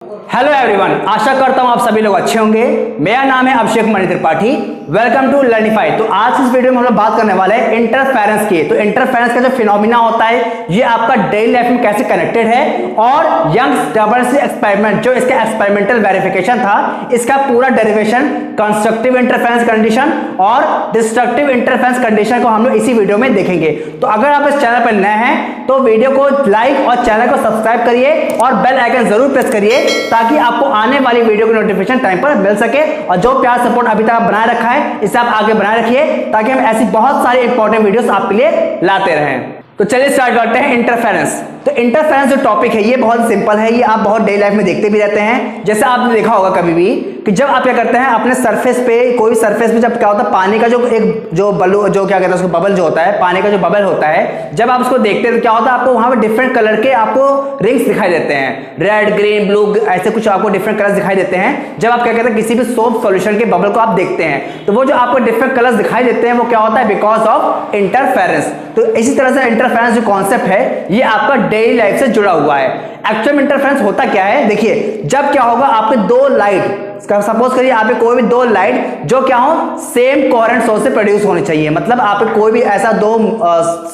Hello everyone, आशा करता हूं आप सभी लोग अच्छे होंगे। मेरा नाम है Abhishek Mani Tripathi. Welcome to Learnify. तो आज इस वीडियो में हम लोग बात करने वाले हैं इंटरफेरेंस की। तो इंटरफेरेंस का जो फिनोमिना होता है ये आपका डेली लाइफ में कैसे कनेक्टेड है, और यंग्स डबल स्लिट एक्सपेरिमेंट जो इसका एक्सपेरिमेंटल वेरिफिकेशन था, इसका पूरा डेरिवेशन, कंस्ट्रक्टिव इंटरफेरेंस कंडीशन और डिस्ट्रक्टिव इंटरफेरेंस कंडीशन को हम लोग इसी वीडियो में देखेंगे। तो अगर आप इस चैनल पर नए हैं तो वीडियो को लाइक और चैनल को सब्सक्राइब करिए और बेल आइकन जरूर प्रेस करिए ताकि आपको आने वाली वीडियो की नोटिफिकेशन टाइम पर मिल सके। और जो प्यार सपोर्ट अभी तक बनाए रखा है इसे आप आगे बनाए रखिए ताकि हम ऐसी बहुत सारी इंपॉर्टेंट वीडियोस आपके लिए लाते रहें। तो चलिए स्टार्ट करते हैं इंटरफेरेंस। तो इंटरफेरेंस जो टॉपिक है ये बहुत सिंपल है, ये आप बहुत डेली लाइफ में देखते भी रहते हैं। जैसे आपने देखा होगा कभी भी कि जब आप क्या करते हैं अपने सरफेस पे, कोई सरफेस पे जब क्या होता है पानी का जो एक जो बलू जो क्या कहते हैं उसको बबल जो होता है, पानी का जो बबल होता है, जब आप उसको देखते हैं तो क्या होता है आपको वहां पे डिफरेंट कलर के आपको रिंग्स दिखाई देते हैं, रेड, ग्रीन, ब्लू, ऐसे कुछ आपको डिफरेंट कलर्स दिखाई देते हैं। जब आप क्या कहते हैं किसी भी सोप सॉल्यूशन के बबल को आप देखते हैं तो वो जो आपको डिफरेंट कलर्स दिखाई देते हैं वो क्या होता है, बिकॉज ऑफ इंटरफेरेंस। तो इसी तरह से इंटरफेरेंस जो कॉन्सेप्ट है ये आपका डेली लाइफ से जुड़ा हुआ है। एक्चुअल में इंटरफेरेंस होता क्या है, देखिए जब क्या होगा आपके दो लाइट, सपोज करिए आप कोई भी दो लाइट जो क्या हो सेम कोहेरेंट सोर्स से प्रोड्यूस होनी चाहिए। मतलब आप कोई भी ऐसा दो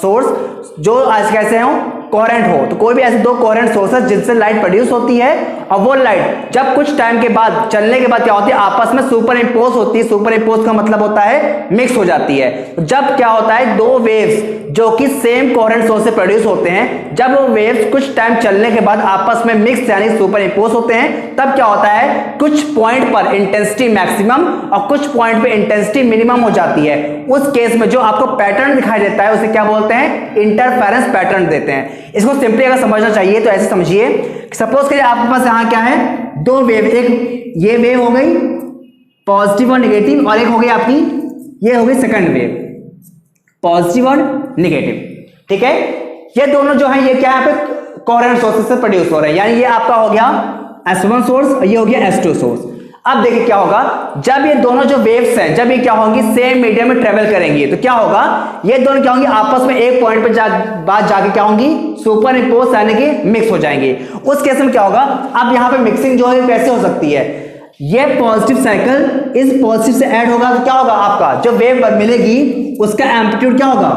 सोर्स जो कैसे हो कोहेरेंट हो, तो कोई भी ऐसे दो कोहेरेंट सोर्सेस जिनसे लाइट प्रोड्यूस होती है और वो लाइट जब कुछ टाइम के बाद चलने के बाद क्या होती है आपस में सुपर इंपोज होती है। सुपर इंपोज का मतलब होता है मिक्स हो जाती है। जब क्या होता है दो वेव्स जो कि सेम कोहेरेंट सोर्स से प्रोड्यूस होते हैं, जब वो वेव्स कुछ टाइम चलने के बाद आपस में मिक्स यानी सुपर इंपोज होते हैं, तब क्या होता है कुछ पॉइंट पर इंटेंसिटी मैक्सिमम और कुछ पॉइंट पे इंटेंसिटी मिनिमम हो जाती है। उस केस में जो आपको पैटर्न दिखाई देता है उसे क्या बोलते हैं, इंटरफेरेंस पैटर्न देते हैं। इसको सिंपली अगर समझना चाहिए तो ऐसे समझिए, सपोज करिए आपके पास यहां क्या है दो वेव, एक ये वेव हो गई पॉजिटिव और नेगेटिव, और एक हो गई आपकी ये हो गई सेकंड वेव पॉजिटिव और नेगेटिव। ठीक है, ये दोनों जो है ये क्या है पे कोहेरेंट सोर्सेस से प्रोड्यूस हो रहे हैं, यानी ये आपका हो गया S1 सोर्स और ये हो गया S2 सोर्स। अब देखिए क्या होगा जब ये दोनों जो वेव्स हैं जब ये क्या होंगी सेम मीडियम में ट्रेवल करेंगी तो क्या होगा ये दोनों क्या होंगी आपस में एक पॉइंट पर बाद जाके क्या होंगी सुपर इंपोज यानी कि मिक्स हो जाएंगे। उस केस में क्या होगा, अब यहां पे मिक्सिंग जो है कैसे हो सकती है, ये पॉजिटिव साइकिल इस पॉजिटिव से ऐड होगा तो क्या होगा आपका जो वेव मिलेगी उसका एम्पलीट्यूड क्या होगा,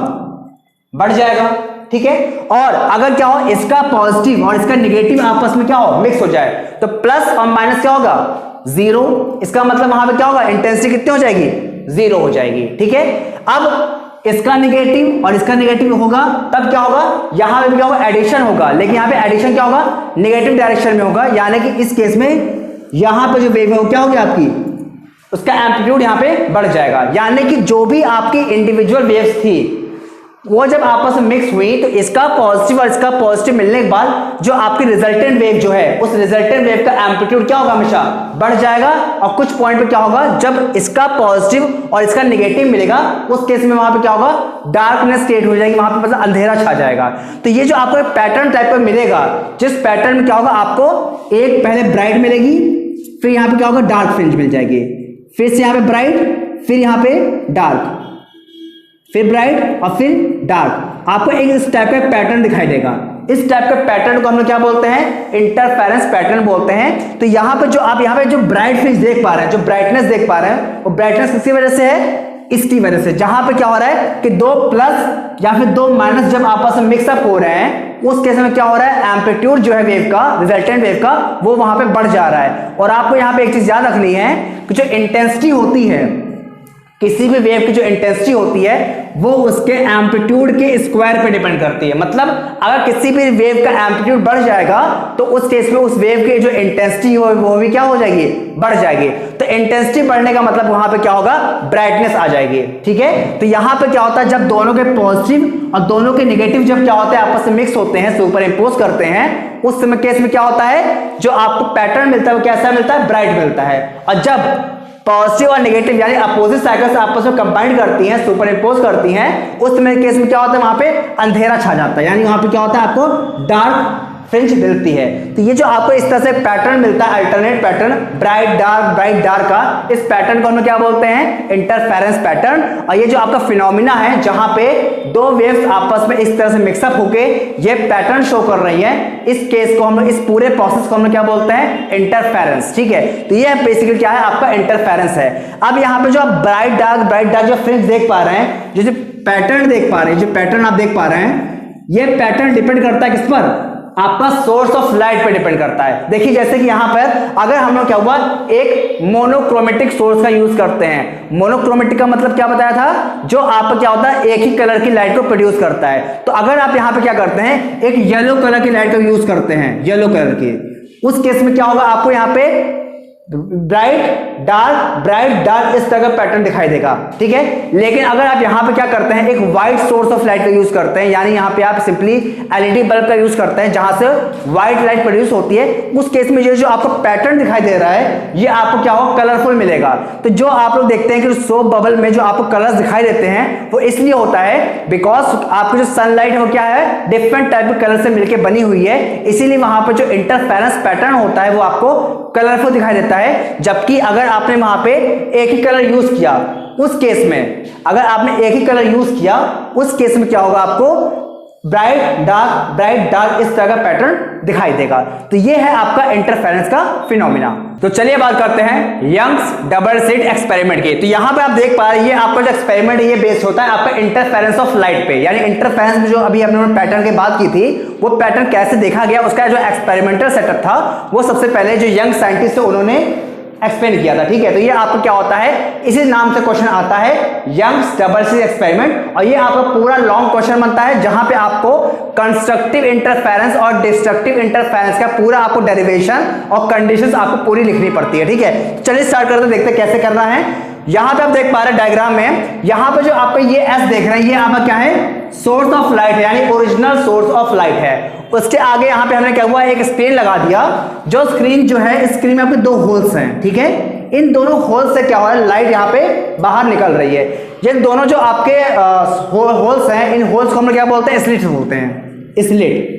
बढ़ जाएगा। ठीक है, और अगर क्या हो इसका पॉजिटिव और इसका नेगेटिव आपस में क्या हो मिक्स हो जाए तो प्लस और माइनस क्या होगा जीरो। इसका मतलब वहां पे क्या होगा इंटेंसिटी कितनी हो जाएगी, जीरो हो जाएगी। ठीक है, अब इसका नेगेटिव और इसका नेगेटिव होगा तब क्या होगा यहां पे क्या होगा एडिशन होगा, लेकिन यहां पे एडिशन क्या होगा नेगेटिव डायरेक्शन में होगा, यानी कि इस केस में यहां पे जो वेव है वो क्या होगी आपकी उसका एम्पलीट्यूड यहां पे बढ़ जाएगा। यानी कि जो भी आपकी इंडिविजुअल वेव्स थी वो जब आपस में मिक्स हुई तो इसका पॉजिटिव और इसका पॉजिटिव मिलने के बाद जो आपकी रिजल्टेंट वेव जो है उस रिजल्टेंट वेव का एम्पलीट्यूड क्या होगा हमेशा बढ़ जाएगा, और कुछ पॉइंट पे क्या होगा जब इसका पॉजिटिव और इसका नेगेटिव मिलेगा उस केस में वहां पे क्या होगा डार्कनेस क्रिएट हो जाएगी, वहां पे मतलब अंधेरा छा जाएगा। तो ये जो आपको एक पैटर्न टाइप का मिलेगा जिस पैटर्न में क्या होगा आपको एक पहले ब्राइट मिलेगी, फिर यहाँ पे क्या होगा डार्क फ्रिंज मिल जाएगी, फिर से यहाँ पे ब्राइट, फिर यहाँ पे डार्क, फिर ब्राइट और फिर डार्क। आपको एक इस टाइप का पैटर्न दिखाई देगा। इस टाइप का पैटर्न को हम लोग क्या बोलते हैं, इंटरफेरेंस पैटर्न बोलते हैं। तो यहाँ पे जो आप यहाँ पे जो ब्राइट फ्रिंज देख पा रहे हैं, जो ब्राइटनेस देख पा रहे हैं वो ब्राइटनेस किसकी वजह से है, इसकी वजह से। जहां पे क्या हो रहा है कि दो प्लस या फिर दो माइनस जब आपस में मिक्सअप हो रहे हैं उस केस में क्या हो रहा है एम्पलीट्यूड जो है वेव का, रिजल्टेंट वेव का, वो वहां पे बढ़ जा रहा है। और आपको यहाँ पे एक चीज याद रखनी है कि जो इंटेंसिटी होती है किसी भी वेव की जो इंटेंसिटी होती है वो उसके एम्पलीट्यूड के स्क्वायर पे डिपेंड करती है। मतलब अगर किसी भी वेव का एम्पलीट्यूड बढ़ जाएगा तो उस केस में उस वेव की जो इंटेंसिटी हो वो भी क्या हो जाएगी, बढ़ जाएगी। तो इंटेंसिटी बढ़ने का मतलब वहां पे क्या होगा ब्राइटनेस आ जाएगी। ठीक है, तो यहां पे क्या होता है जब दोनों के पॉजिटिव और दोनों के नेगेटिव जब क्या होता है आपस में मिक्स होते हैं, सुपर इंपोज करते हैं, उस समय केस में क्या होता है जो आपको पैटर्न मिलता है वो कैसा मिलता है, ब्राइट मिलता है। और जब पॉजिटिव और नेगेटिव यानी अपोजिट साइकिल्स आपस में कंबाइन करती हैं, सुपर इंपोज करती हैं, उस समय केस में क्या होता है वहां पे अंधेरा छा जाता है, यानी वहां पे क्या होता है आपको डार्क फ्रिंज मिलती है। तो ये जो आपको इस तरह से पैटर्न मिलता है, अल्टरनेट पैटर्न, ब्राइट डार्क का, इस पैटर्न को हम क्या बोलते हैं, इंटरफेरेंस पैटर्न। और ये जो आपका फिनोमिना है जहां पे दो वेव्स आपस में इस तरह से मिक्सअप होके ये पैटर्न शो कर रही है, इस केस को हम, इस पूरे प्रोसेस को हम क्या बोलते हैं, इंटरफेरेंस। ठीक है, तो ये बेसिकली क्या है, आपका इंटरफेरेंस है। अब यहाँ पे जो आप ब्राइट डार्क जो फ्रिंज देख पा रहे हैं, जो पैटर्न देख पा रहे हैं, जो पैटर्न आप देख पा रहे हैं, ये पैटर्न डिपेंड करता है किस पर, आपका सोर्स ऑफ लाइट पे डिपेंड करता है। देखिए जैसे कि यहां पर अगर हम लोग क्या हुआ, एक मोनोक्रोमेटिक सोर्स का यूज करते हैं। मोनोक्रोमेटिक का मतलब क्या बताया था, जो आप क्या होता है, एक ही कलर की लाइट को प्रोड्यूस करता है। तो अगर आप यहां पे क्या करते हैं, एक येलो कलर की लाइट का यूज करते हैं, येलो कलर की, उस केस में क्या होगा, आपको यहां पे ब्राइट डार्क इस तरह का पैटर्न दिखाई देगा। ठीक है, लेकिन अगर आप यहां पे क्या करते हैं, एक व्हाइट सोर्स ऑफ लाइट का यूज करते हैं, यानी यहां पे आप सिंपली एलईडी बल्ब का यूज करते हैं जहां से व्हाइट लाइट प्रोड्यूस होती है, उस केस में जो आपको पैटर्न दिखाई दे रहा है, ये आपको क्या होगा, कलरफुल मिलेगा। तो जो आप लोग देखते हैं कि सोप बबल में जो आपको कलर्स दिखाई देते हैं, वो इसलिए होता है बिकॉज आपको जो सनलाइट है वो क्या है, डिफरेंट टाइप के कलर से मिलकर बनी हुई है, इसीलिए वहां पर जो इंटरफेरेंस पैटर्न होता है वो आपको कलरफुल दिखाई देता है। जबकि अगर आपने वहां पे एक ही कलर यूज किया, उस केस में अगर आपने एक ही कलर यूज किया, उस केस में क्या होगा, आपको ब्राइट डार्क इस तरह का पैटर्न दिखाई देगा। तो ये है आपका इंटरफेरेंस का फिनोमिना। तो चलिए बात करते हैं यंग्स डबल स्लिट एक्सपेरिमेंट की। तो यहां पे आप देख पा रहे हैं, ये आपका जो एक्सपेरिमेंट है ये बेस्ड होता है आपका इंटरफेरेंस ऑफ लाइट पे। यानी इंटरफेरेंस में जो अभी हमने पैटर्न की बात की थी, वो पैटर्न कैसे देखा गया, उसका जो एक्सपेरिमेंटल सेटअप था वो सबसे पहले जो यंग साइंटिस्ट थे उन्होंने एक्सप्लेन किया था। ठीक है, तो ये आपको क्या होता है, इसी नाम से क्वेश्चन आता है, यंग्स डबल स्लिट एक्सपेरिमेंट। और ये आपका पूरा लॉन्ग क्वेश्चन बनता है जहां पे आपको कंस्ट्रक्टिव इंटरफेरेंस और डिस्ट्रक्टिव इंटरफेरेंस का पूरा आपको डेरिवेशन और कंडीशंस आपको पूरी लिखनी पड़ती है। ठीक है, चलिए स्टार्ट करते हैं, देखते हैं कैसे करना है। यहां पे आप देख पा रहे हैं डायग्राम में, यहां पे जो आपको ये एस देख रहे हैं, ये आपका क्या है, सोर्स ऑफ लाइट है, यानी ओरिजिनल सोर्स ऑफ लाइट है। उसके आगे यहां पे हमने क्या हुआ, एक स्क्रीन लगा दिया। जो स्क्रीन जो है, इस स्क्रीन में आपके दो होल्स हैं। ठीक है, इन दोनों होल्स से क्या हो रहा है, लाइट यहां पे बाहर निकल रही है। ये दोनों जो आपके होल्स हैं, इन होल्स को हम लोग क्या बोलते हैं, स्लिट बोलते हैं, स्लिट।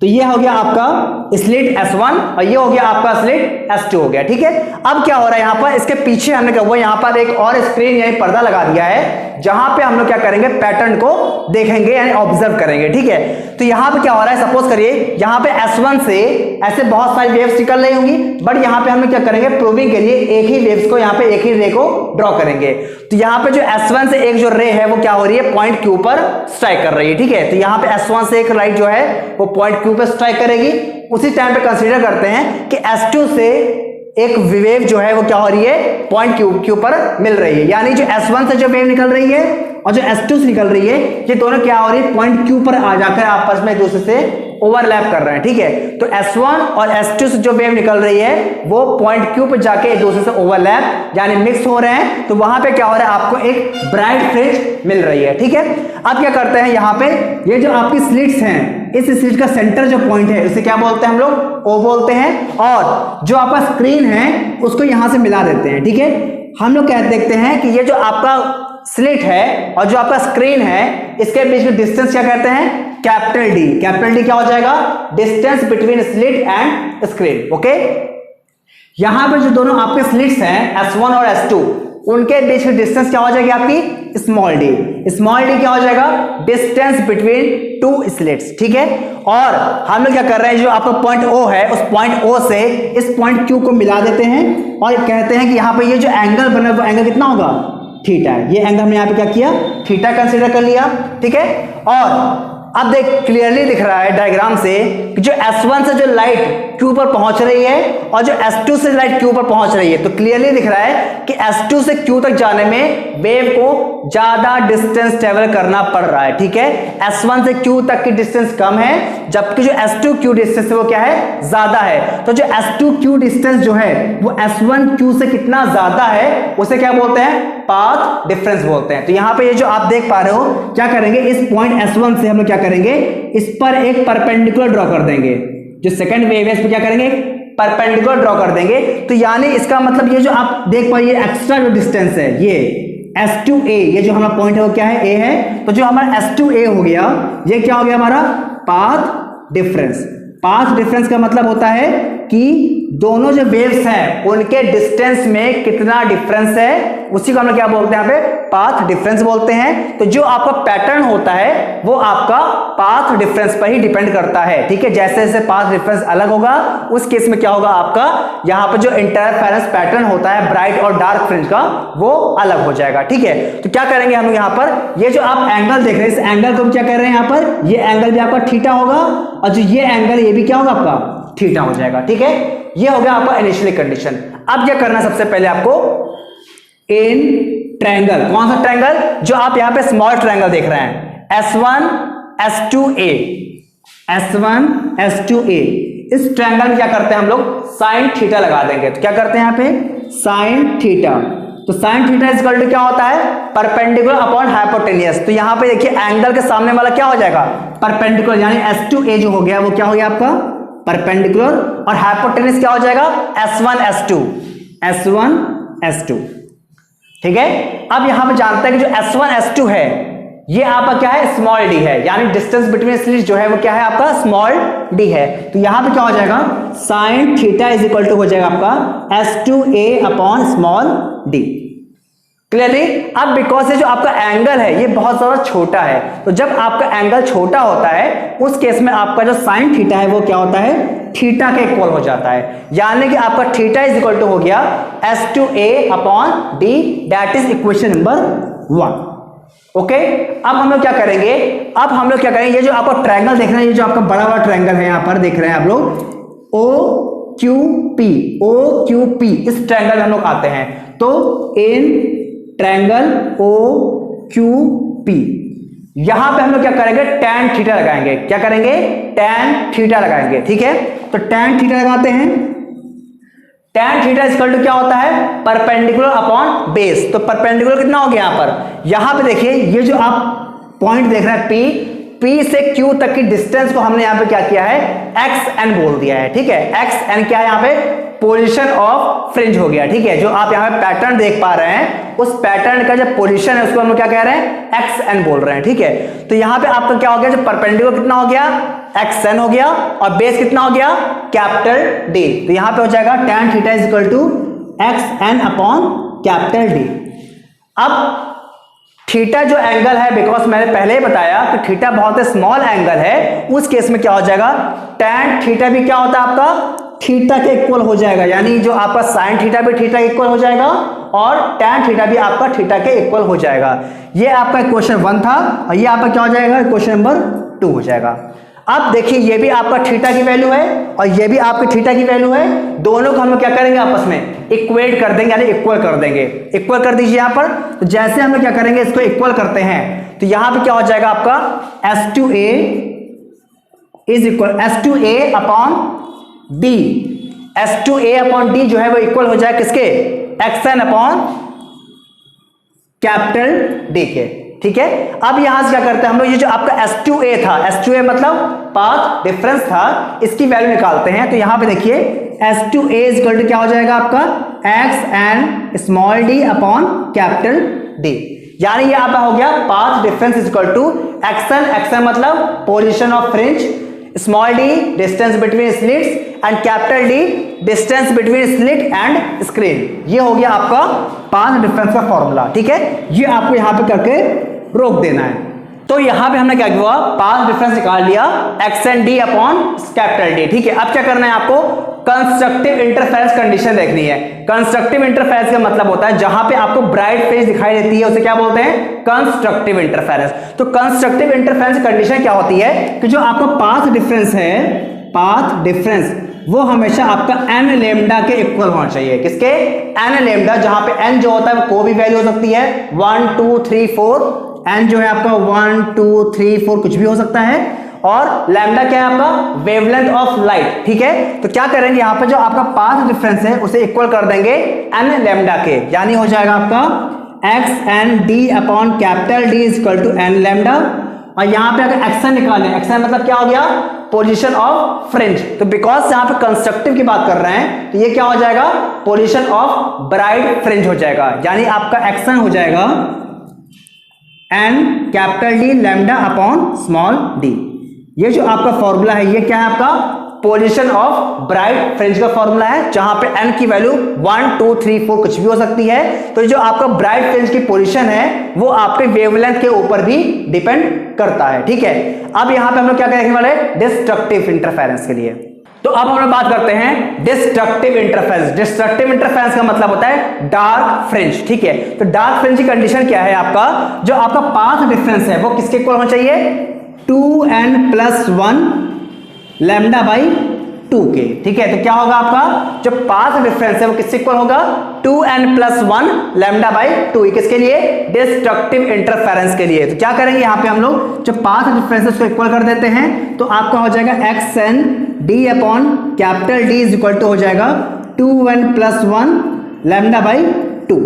तो ये हो गया आपका स्लिट S1 और ये हो गया आपका स्लिट S2 हो गया। ठीक है, अब क्या हो रहा है, यहां पर इसके पीछे हमने क्या हुआ, यहां पर एक और स्क्रीन यानी पर्दा लगा दिया है, जहां पे हम लोग क्या करेंगे, पैटर्न को देखेंगे यानी ऑब्जर्व करेंगे। ठीक है, तो यहां पे क्या हो रहा है, सपोज करिए यहां पे S1 से ऐसे बहुत सारी वेव्स निकल रही होंगी, बट यहां पे हम लोग क्या करेंगे, प्रूविंग के लिए एक ही वेव्स को, यहां पे एक ही रे को ड्रॉ करेंगे। तो यहां पे जो S1 से एक जो रे है वो क्या हो रही है, पॉइंट Q पर स्ट्राइक कर रही है। ठीक है, तो यहां पे S1 से एक लाइट जो है वो पॉइंट Q पर स्ट्राइक करेगी। उसी टाइम पे कंसीडर करते हैं कि S2 से एक वेव जो है वो क्या हो रही है, पॉइंट Q पर मिल रही है। यानी जो S1 से जो वेव निकल रही है और जो S2 से निकल रही है, ये दोनों क्या हो रही है, पॉइंट Q पर आ जाकर आपस में एक दूसरे से ओवरलैप कर रहे हैं। ठीक है, तो S1 और S2 से जो वेव निकल रही है वो पॉइंट Q पर जाके एक दूसरे से ओवरलैप यानी मिक्स हो रहे हैं। तो वहां पे क्या हो रहा है, आपको एक ब्राइट फ्रिंज मिल रही है। ठीक है, अब क्या करते हैं, यहां पे ये जो आपकी स्लिट्स हैं, इस स्लिट का सेंटर जो पॉइंट है उसे क्या बोलते हैं हम लोग, O बोलते हैं। और जो आपका स्क्रीन है उसको यहां से मिला देते हैं। ठीक है, हम लोग क्या देखते हैं कि ये जो आपका स्लिट है और जो आपका स्क्रीन है, इसके बीच में डिस्टेंस क्या कहते हैं, कैपिटल डी। कैपिटल डी क्या हो जाएगा, distance between slit and screen. Okay, यहां पर जो दोनों आपके स्लिट्स हैं S1 और S2, उनके बीच में डिस्टेंस क्या हो जाएगी आपकी, स्मॉल डी। स्मॉल डी क्या हो जाएगा, डिस्टेंस बिटवीन टू स्लिट्स। ठीक है, और हम लोग क्या कर रहे हैं, जो आपका पॉइंट O है, उस पॉइंट O से इस पॉइंट Q को मिला देते हैं और कहते हैं कि यहां पे ये जो एंगल बना वो एंगल कितना होगा, थीटा। ये एंगल हमने यहां पे क्या किया, थीटा कंसीडर कर लिया। ठीक है, और अब देख क्लियरली दिख रहा है डायग्राम से कि जो S1 से जो लाइट Q पर पहुंच रही है और जो S2 से लाइट Q पर पहुंच रही है, तो क्लियरली दिख रहा है कि S2 से Q तक जाने में वेव को ज्यादा डिस्टेंस ट्रेवल करना पड़ रहा है। ठीक है, S1 से Q तक की डिस्टेंस कम है, जबकि जो S2 Q डिस्टेंस है वो क्या है, ज्यादा है। तो जो S2 Q डिस्टेंस जो है वो S1 Q से कितना ज्यादा है, उसे क्या बोलते हैं, पाथ डिफरेंस बोलते हैं। तो यहां पे ये जो आप देख पा रहे हो, क्या करेंगे, इस पॉइंट S1 से हम लोग क्या करेंगे, इस पर एक परपेंडिकुलर ड्रॉ कर देंगे। जो सेकंड वेव है इस पर क्या करेंगे, परपेंडिकुलर ड्रॉ कर देंगे। तो यानी इसका मतलब ये जो आप देख पाइए एक्स्ट्रा जो डिस्टेंस है, ये S2A, ये जो हमारा पॉइंट है वो क्या है, A है। तो जो हमारा S2A हो गया, ये क्या हो गया, हमारा पाथ डिफरेंस। पाथ डिफरेंस का मतलब होता है कि दोनों जो वेव्स हैं उनके डिस्टेंस में कितना डिफरेंस है, उसी को हम लोग क्या बोलते हैं यहाँ पे, पाथ डिफरेंस बोलते हैं। तो जो आपका पैटर्न होता है वो आपका पाथ डिफरेंस पर ही डिपेंड करता है, ठीक है। जैसे जैसे पाथ डिफरेंस अलग होगा उस केस में क्या होगा, आपका यहाँ पर जो इंटरफेरेंस पैटर्न होता है ब्राइट और डार्क फ्रिंज का वो अलग हो जाएगा, ठीक है। तो क्या करेंगे हम लोग यहाँ पर, ये जो आप एंगल देख रहे हैं इस एंगल को क्या कर रहे हैं यहाँ पर, ये एंगल भी आपका थीटा होगा और जो ये एंगल ये भी क्या होगा आपका थीटा हो जाएगा, ठीक है। ये हो गया आपका इनिशियली कंडीशन। अब क्या करना है, सबसे पहले आपको इन ट्रायंगल, कौन सा ट्रायंगल, जो आप यहां पे स्मॉल ट्रायंगल देख रहे हैं S1 S2A, S1 S2A, इस ट्रायंगल में क्या करते हैं हम लोग, साइन थीटा लगा देंगे। तो क्या करते हैं यहां पे, साइन थीटा। तो sine theta is equal to क्या होता है, परपेंडिकुलर अपॉन हाइपोटेनियस। तो यहां पे देखिए एंगल के सामने वाला क्या हो जाएगा, परपेंडिकुलर, यानी S2A जो हो गया वो क्या हो गया आपका परपेंडिकुलर, और हाइपोटेनियस क्या हो जाएगा S1 S2, S1 S2, ठीक है। अब यहां पे जानते हैं कि जो S1 S2 है ये आपका क्या है, स्मॉल डी है, यानी डिस्टेंस बिटवीन स्लिट्स जो है वो क्या है आपका स्मॉल डी है। तो यहां पे क्या हो जाएगा, sine theta is equal to हो जाएगा आपका S2A upon small d, clearly. अब बिकॉज ये जो आपका एंगल है ये बहुत ज्यादा छोटा है, तो जब आपका एंगल छोटा होता है उस केस में आपका जो साइन थीटा है वो क्या होता है, थीटा के इक्वल हो जाता है, यानी कि आपका थीटा इज इक्वल टू हो गया S2A upon D, that is equation number 1, okay. अब हम लोग क्या करेंगे, अब हम लोग क्या करेंगे, ये जो आपका ट्रायंगल देख रहे हैं, ये जो आपका बड़ा बड़ा ट्रायंगल है यहां पर देख रहे हैं आप लोग, OQP, OQP, इस ट्रायंगल में हम लोग आते हैं। तो इन ट्रायंगल OQP, यहां पे हम लोग क्या करेंगे, टैन थीटा लगाएंगे। क्या करेंगे, टैन थीटा लगाएंगे, ठीक है। तो टैन थीटा लगाते हैं, टैन थीटा इक्वल टू क्या होता है, परपेंडिकुलर अपॉन बेस। तो परपेंडिकुलर कितना हो गया यहां पे देखिए, ये जो आप पॉइंट देख रहे हैं P से Q तक की डिस्टेंस को हमने यहां पे क्या किया है, XN बोल दिया है, ठीक है। XN क्या है यहां पे, पोजीशन ऑफ फ्रिंज हो गया, ठीक है। जो आप यहां पे पैटर्न देख पा रहे हैं उस पैटर्न का जो पोजीशन है उसको हम लोग क्या कह रहे हैं, XN बोल रहे हैं, ठीक है। तो यहां पे आपका क्या हो गया, जो परपेंडिकुलर कितना हो गया, XN हो गया, और बेस कितना हो गया, कैपिटल D। तो यहां पे हो जाएगा tan theta is equal to XN upon capital D। अब थीटा जो एंगल है, बिकॉज मैंने पहले ही बताया कि थीटा बहुत स्मॉल एंगल है, उस केस में क्या हो जाएगा, tan थीटा भी क्या होता है आपका थीटा के इक्वल हो जाएगा, यानी जो आपका साइन थीटा भी थीटा के इक्वल हो जाएगा और tan थीटा भी आपका थीटा के इक्वल हो जाएगा। ये आपका क्वेश्चन 1 था और ये आपका क्या हो जाएगा, क्वेश्चन नंबर 2 हो जाएगा। अब देखिए ये भी आपका थीटा की वैल्यू है और ये भी आपके थीटा की वैल्यू है, दोनों को हम लोग क्या करेंगे, आपस में इक्वेट कर देंगे, यानी इक्वल कर देंगे। इक्वल कर दीजिए यहां पर। तो जैसे हम लोग क्या करेंगे, इसको इक्वल करते हैं, तो यहां पे क्या हो जाएगा आपका S2A is equal S2A upon D, S2A upon D जो है वो इक्वल हो जाए किसके, XN अपॉन कैपिटल D के, ठीक है। अब यहां से क्या करते हैं हम लोग, ये जो आपका S2A था, S2A मतलब पाथ डिफरेंस था, इसकी वैल्यू निकालते हैं। तो यहां पे देखिए S2A इज इक्वल टू क्या हो जाएगा आपका XN small d upon capital D, यानी ये आपका हो गया path difference is equal to XN मतलब position of fringe, small d distance between slits and capital D distance between slit and screen. ये हो गया आपका पाथ डिफरेंस का फॉर्मूला, ठीक है। ये आपको यहां पे करके रोक देना है। तो यहां पे हमने क्या किया, पाथ डिफरेंस निकाल लिया XN D upon capital D, ठीक है। अब क्या करना है आपको, कंस्ट्रक्टिव इंटरफेरेंस कंडीशन देखनी है। कंस्ट्रक्टिव इंटरफेरेंस का मतलब होता है जहां पे आपको ब्राइट फेज दिखाई देती है उसे क्या बोलते हैं, कंस्ट्रक्टिव इंटरफेरेंस। तो कंस्ट्रक्टिव इंटरफेरेंस कंडीशन क्या होती है कि जो आपका पाथ डिफरेंस है, पाथ डिफरेंस वो हमेशा आपका n लैम्डा के इक्वल होना चाहिए। किसके, n लैम्डा, जहां पे n जो होता है वो कोई भी वैल्यू हो सकती है, 1 2 3 4, n जो है आपका 1 2 3 4 कुछ भी हो सकता है, और लैम्डा क्या है आपका वेवलेंथ ऑफ लाइट, ठीक है। तो क्या करेंगे यहां पर जो आपका पाथ डिफरेंस है उसे इक्वल कर देंगे n लैम्डा के, यानी हो जाएगा आपका XN D upon capital D is equal to n lambda. और यहां पे अगर XN निकालें, XN मतलब क्या हो गया, पोजीशन ऑफ फ्रिंज। तो बिकॉज यहां पे कंस्ट्रक्टिव की बात कर रहे हैं तो ये क्या हो जाएगा, पोजीशन ऑफ ब्राइट फ्रिंज हो जाएगा, यानी आपका XN हो जाएगा n capital D lambda upon small d। ये जो आपका फॉर्मूला है ये क्या है आपका पोजीशन ऑफ ब्राइट फ्रिंज का फॉर्मूला है, जहां पे n की वैल्यू 1 2 3 4 कुछ भी हो सकती है। तो जो आपका ब्राइट फ्रिंज की पोजीशन है वो आपके वेवलेंथ के ऊपर भी डिपेंड करता है, ठीक है। अब यहां पे हम लोग क्या देखने वाले, डिस्ट्रक्टिव इंटरफेरेंस के लिए। तो अब हम लोग बात करते हैं डिस्ट्रक्टिव इंटरफेरेंस। डिस्ट्रक्टिव इंटरफेरेंस का मतलब होता है डार्क फ्रिंज, ठीक है। तो डार्क फ्रिंज की कंडीशन क्या है, आपका जो आपका पाथ डिफरेंस है वो किसके इक्वल होना चाहिए, 2n+1 लैम्डा बाई 2 के, ठीक है। तो क्या होगा आपका जो पाथ डिफरेंस है वो किससे इक्वल होगा, 2n+1 लैम्डा बाई 2, किसके लिए, डिस्ट्रक्टिव इंटरफेरेंस के लिए। तो क्या करेंगे यहाँ पे हम लोग जो पाथ डिफरेंस है उसको इक्वल कर देते हैं, तो आपका हो जाएगा xn d upon capital D is equal to हो जाएगा 2n+1 लैम्डा बाई 2।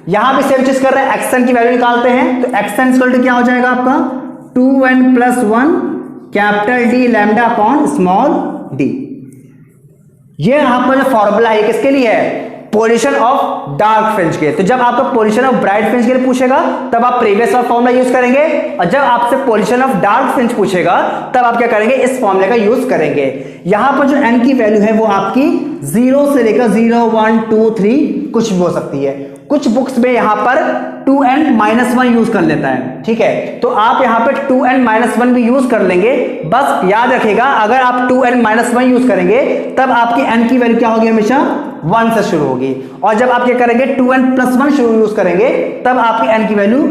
यहां पे सेम चीज कर रहे हैं, xn की वैल्यू निकालते हैं, तो xn इक्वल टू क्या हो जाएगा आपका 2n+1 capital D lambda upon small d। ये आपका जो फॉर्मूला है किसके लिए है, पोजीशन ऑफ डार्क फ्रिंज के। तो जब आपको पोजीशन ऑफ ब्राइट फ्रिंज के लिए पूछेगा तब आप प्रीवियस वाला फॉर्मूला यूज करेंगे, और जब आपसे पोजीशन ऑफ डार्क फ्रिंज पूछेगा तब आप क्या करेंगे, इस फॉर्मूले का यूज करेंगे। यहां पर जो n की वैल्यू है वो आपकी 0 से लेकर 0 1 2 3 कुछ भी हो सकती है। कुछ बुक्स में यहां पर 2n-1 यूज कर लेता है, ठीक है। तो आप यहां पे 2n-1 भी यूज कर लेंगे, बस याद रखिएगा अगर आप 2n-1 यूज करेंगे तब आपकी n की वैल्यू क्या होगी, हमेशा 1 से शुरू होगी, और जब आप क्या करेंगे 2n+1 शुरू यूज करेंगे तब आपकी n की वैल्यू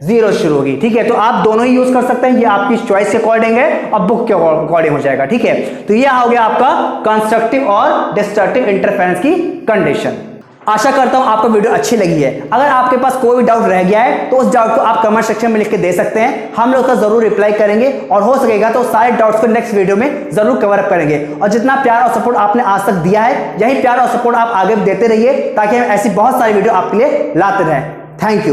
0 शुरू होगी, ठीक है। तो आप दोनों ही यूज कर सकते हैं, ये आपकी चॉइस के अकॉर्डिंग है और बुक के अकॉर्डिंग हो जाएगा, ठीक है। तो ये हो गया आपका कंस्ट्रक्टिव और डिस्ट्रक्टिव इंटरफेरेंस की कंडीशन। आशा करता हूं आपको वीडियो अच्छी लगी है। अगर आपके पास कोई भी डाउट रह गया है तो उस डाउट को आप कमेंट सेक्शन में लिख के दे सकते हैं, हम लोग उसका जरूर रिप्लाई करेंगे, और हो सकेगा तो सारे डाउट्स को नेक्स्ट वीडियो में जरूर कवर अप करेंगे। और जितना प्यार और सपोर्ट आपने आज तक दिया है, यही प्यार और सपोर्ट आप आगे भी देते रहिए, ताकि हम ऐसी बहुत सारी वीडियो आपके लिए लाते रहें। Thank you.